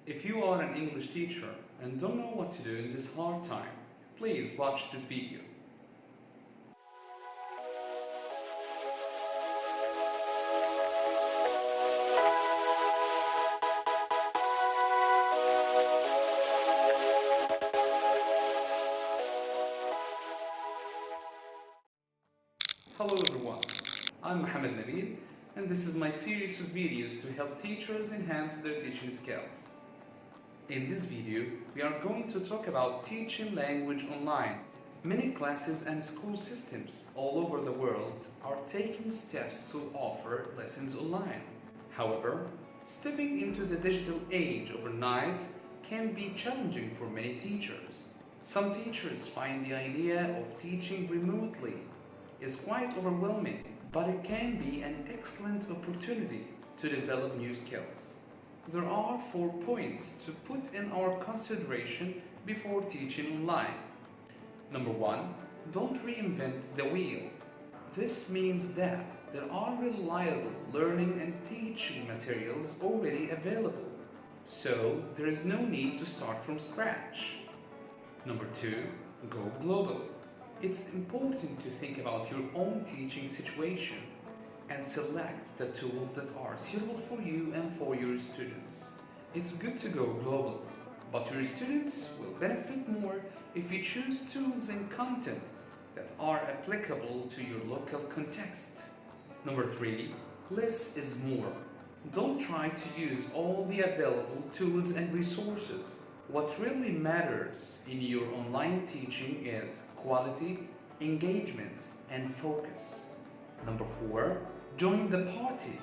If you are an English teacher and don't know what to do in this hard time, please watch this video. Hello everyone, I'm Mohammed Nabil and this is my series of videos to help teachers enhance their teaching skills. In this video, we are going to talk about teaching language online. Many classes and school systems all over the world are taking steps to offer lessons online. However, stepping into the digital age overnight can be challenging for many teachers. Some teachers find the idea of teaching remotely is quite overwhelming, but it can be an excellent opportunity to develop new skills. There are 4 points to put in our consideration before teaching online. Number 1, don't reinvent the wheel. This means that there are reliable learning and teaching materials already available, so there is no need to start from scratch. Number 2, go global. It's important to think about your own teaching situation and select the tools that are suitable for you and for your students. It's good to go global, but your students will benefit more if you choose tools and content that are applicable to your local context. Number 3, less is more. Don't try to use all the available tools and resources. What really matters in your online teaching is quality, engagement, and focus. Number 4, join the party.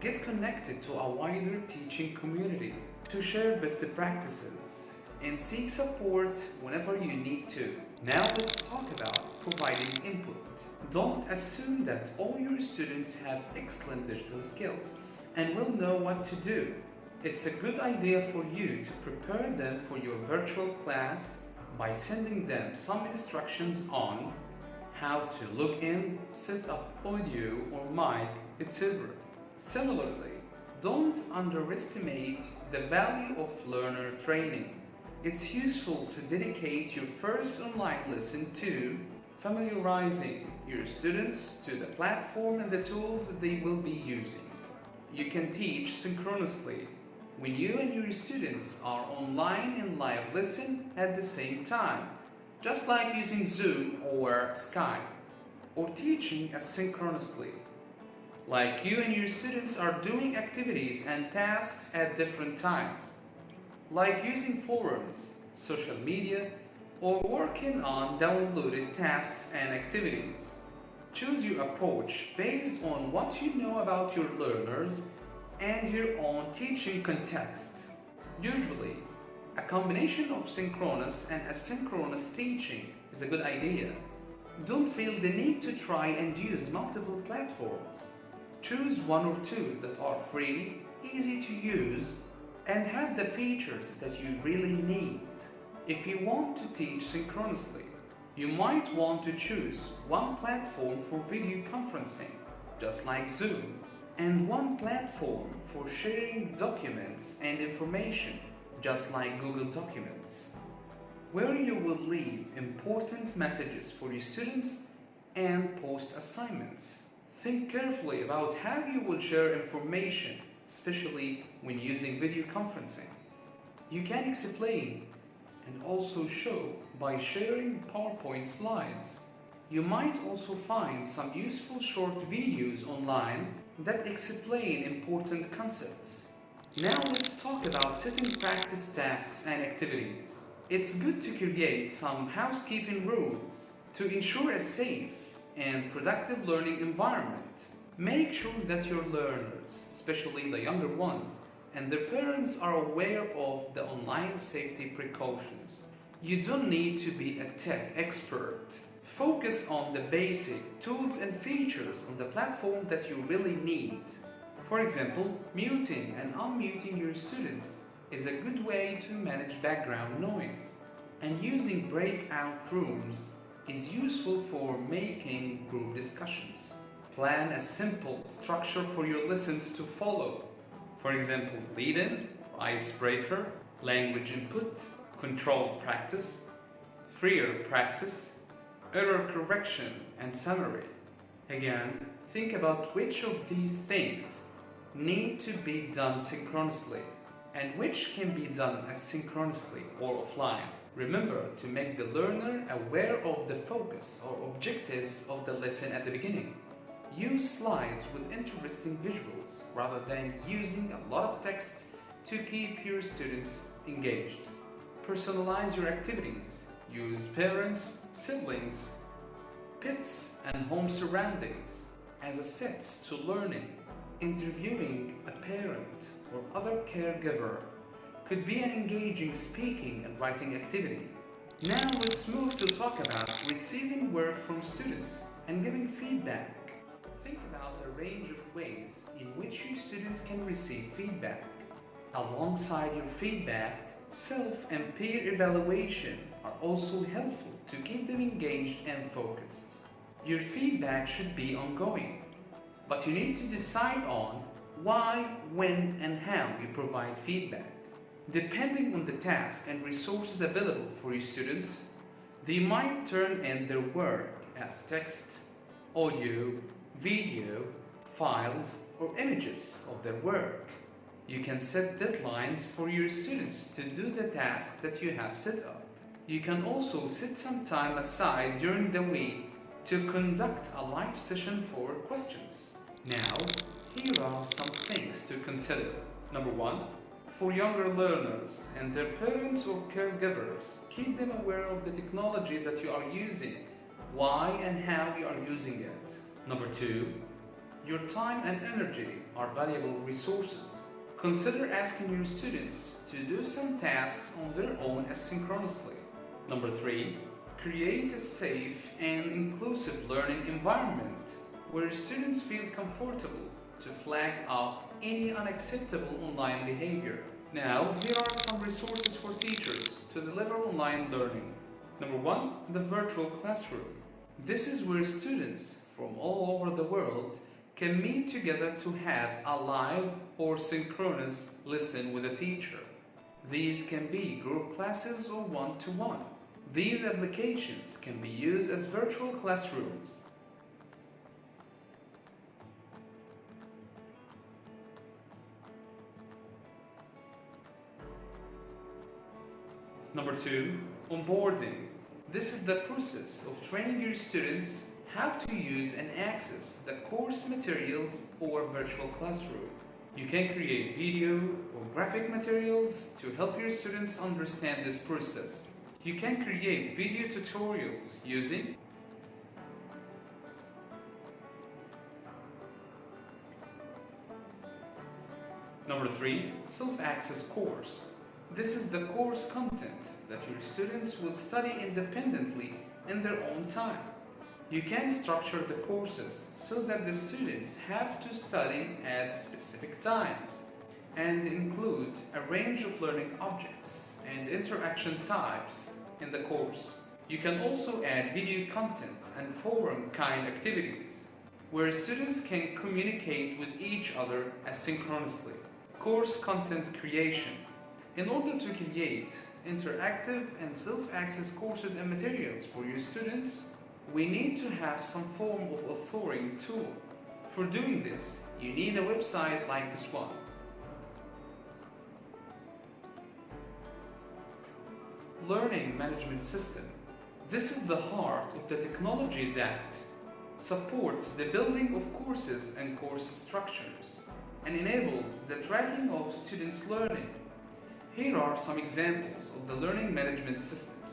Get connected to a wider teaching community to share best practices and seek support whenever you need to. Now let's talk about providing input. Don't assume that all your students have excellent digital skills and will know what to do. It's a good idea for you to prepare them for your virtual class by sending them some instructions on how to log in, set up audio or mic, etc. Similarly, don't underestimate the value of learner training. It's useful to dedicate your first online lesson to familiarizing your students to the platform and the tools that they will be using. You can teach synchronously when you and your students are online in live lesson at the same time, just like using Zoom or Skype, or teaching asynchronously, like you and your students are doing activities and tasks at different times, like using forums, social media, or working on downloaded tasks and activities. Choose your approach based on what you know about your learners and your own teaching context. Usually, a combination of synchronous and asynchronous teaching is a good idea. Don't feel the need to try and use multiple platforms. Choose 1 or 2 that are free, easy to use, and have the features that you really need. If you want to teach synchronously, you might want to choose one platform for video conferencing, just like Zoom, and one platform for sharing documents and information, just like Google Documents, where you will leave important messages for your students and post assignments. Think carefully about how you will share information, especially when using video conferencing. You can explain and also show by sharing PowerPoint slides. You might also find some useful short videos online that explain important concepts. Now let's talk about setting practice tasks and activities. It's good to create some housekeeping rules to ensure a safe and productive learning environment. Make sure that your learners, especially the younger ones, and their parents are aware of the online safety precautions. You don't need to be a tech expert. Focus on the basic tools and features on the platform that you really need. For example, muting and unmuting your students is a good way to manage background noise, and using breakout rooms is useful for making group discussions. Plan a simple structure for your lessons to follow. For example, lead-in, icebreaker, language input, controlled practice, freer practice, error correction, and summary. Again, think about which of these things need to be done synchronously and which can be done asynchronously or offline. Remember to make the learner aware of the focus or objectives of the lesson at the beginning. Use slides with interesting visuals rather than using a lot of text to keep your students engaged. Personalize your activities. Use parents, siblings, pets, and home surroundings as assets to learning. Interviewing a parent or other caregiver could be an engaging speaking and writing activity. Now let's move to talk about receiving work from students and giving feedback. Think about a range of ways in which your students can receive feedback. Alongside your feedback, self and peer evaluation are also helpful to keep them engaged and focused. Your feedback should be ongoing, but you need to decide on why, when, and how you provide feedback. Depending on the task and resources available for your students, they might turn in their work as text, audio, video, files, or images of their work. You can set deadlines for your students to do the task that you have set up. You can also set some time aside during the week to conduct a live session for questions. Now, here are some things to consider. Number 1. For younger learners and their parents or caregivers, keep them aware of the technology that you are using, why and how you are using it. Number 2. Your time and energy are valuable resources. Consider asking your students to do some tasks on their own asynchronously. Number 3. Create a safe and inclusive learning environment where students feel comfortable to flag up any unacceptable online behavior. Now, here are some resources for teachers to deliver online learning. Number 1. The virtual classroom. This is where students from all over the world can meet together to have a live or synchronous lesson with a teacher. These can be group classes or one-to-one. These applications can be used as virtual classrooms. Number 2. Onboarding. This is the process of training your students how to use and access the course materials or virtual classroom. You can create video or graphic materials to help your students understand this process. You can create video tutorials using Number 3. Self-access course. This is the course content that your students will study independently in their own time. You can structure the courses so that the students have to study at specific times and include a range of learning objects and interaction types in the course. You can also add video content and forum kind activities where students can communicate with each other asynchronously. Course content creation. In order to create interactive and self-access courses and materials for your students, we need to have some form of authoring tool. For doing this, you need a website like this one. Learning management system. This is the heart of the technology that supports the building of courses and course structures and enables the tracking of students' learning. Here are some examples of the learning management systems.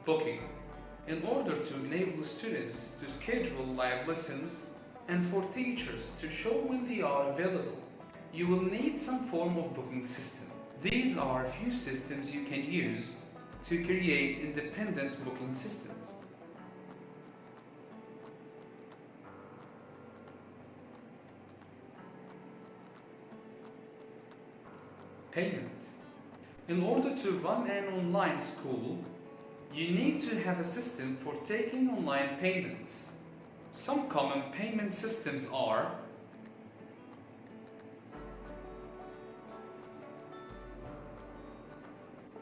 Booking. In order to enable students to schedule live lessons and for teachers to show when they are available, you will need some form of booking system. These are a few systems you can use to create independent booking systems. Payment. In order to run an online school, you need to have a system for taking online payments. Some common payment systems are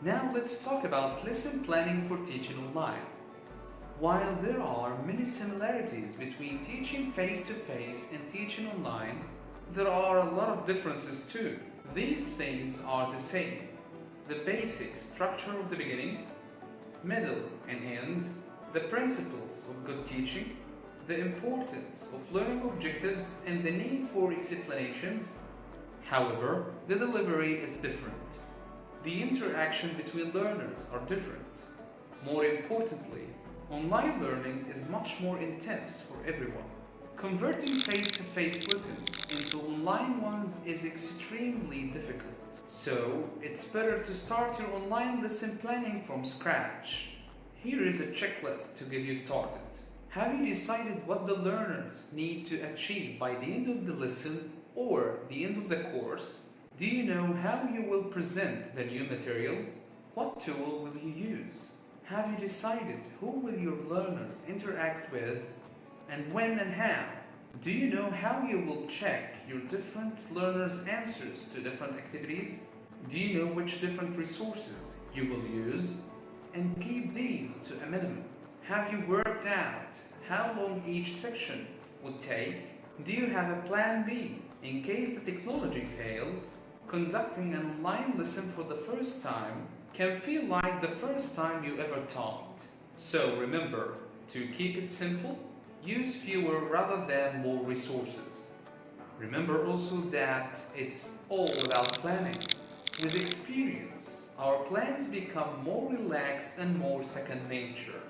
Now let's talk about lesson planning for teaching online. While there are many similarities between teaching face-to-face and teaching online, there are a lot of differences too. These things are the same. The basic structure of the beginning, middle and end, the principles of good teaching, the importance of learning objectives and the need for explanations. However, the delivery is different. The interaction between learners are different. More importantly, online learning is much more intense for everyone. Converting face-to-face lessons into online ones is extremely difficult. So, it's better to start your online lesson planning from scratch. Here is a checklist to get you started. Have you decided what the learners need to achieve by the end of the lesson or the end of the course? Do you know how you will present the new material? What tool will you use? Have you decided who will your learners interact with and when and how? Do you know how you will check your different learners' answers to different activities? Do you know which different resources you will use? And keep these to a minimum. Have you worked out how long each section would take? Do you have a plan B in case the technology fails? Conducting an online lesson for the first time can feel like the first time you ever taught. So remember to keep it simple, use fewer rather than more resources. Remember also that it's all about planning. With experience, our plans become more relaxed and more second nature.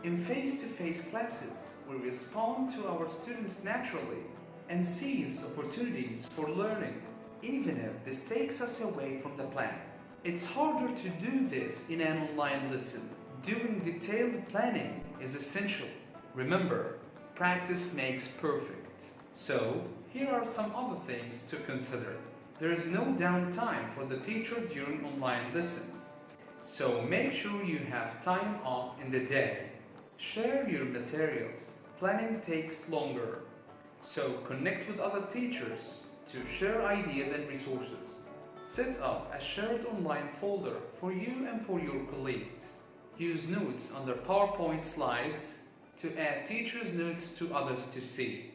In face-to-face classes, we respond to our students naturally and seize opportunities for learning, even if this takes us away from the plan. It's harder to do this in an online lesson. Doing detailed planning is essential. Remember, practice makes perfect. So, here are some other things to consider. There is no downtime for the teacher during online lessons. So make sure you have time off in the day. Share your materials. Planning takes longer. So connect with other teachers to share ideas and resources. Set up a shared online folder for you and for your colleagues. Use notes under PowerPoint slides to add teachers' notes to others to see.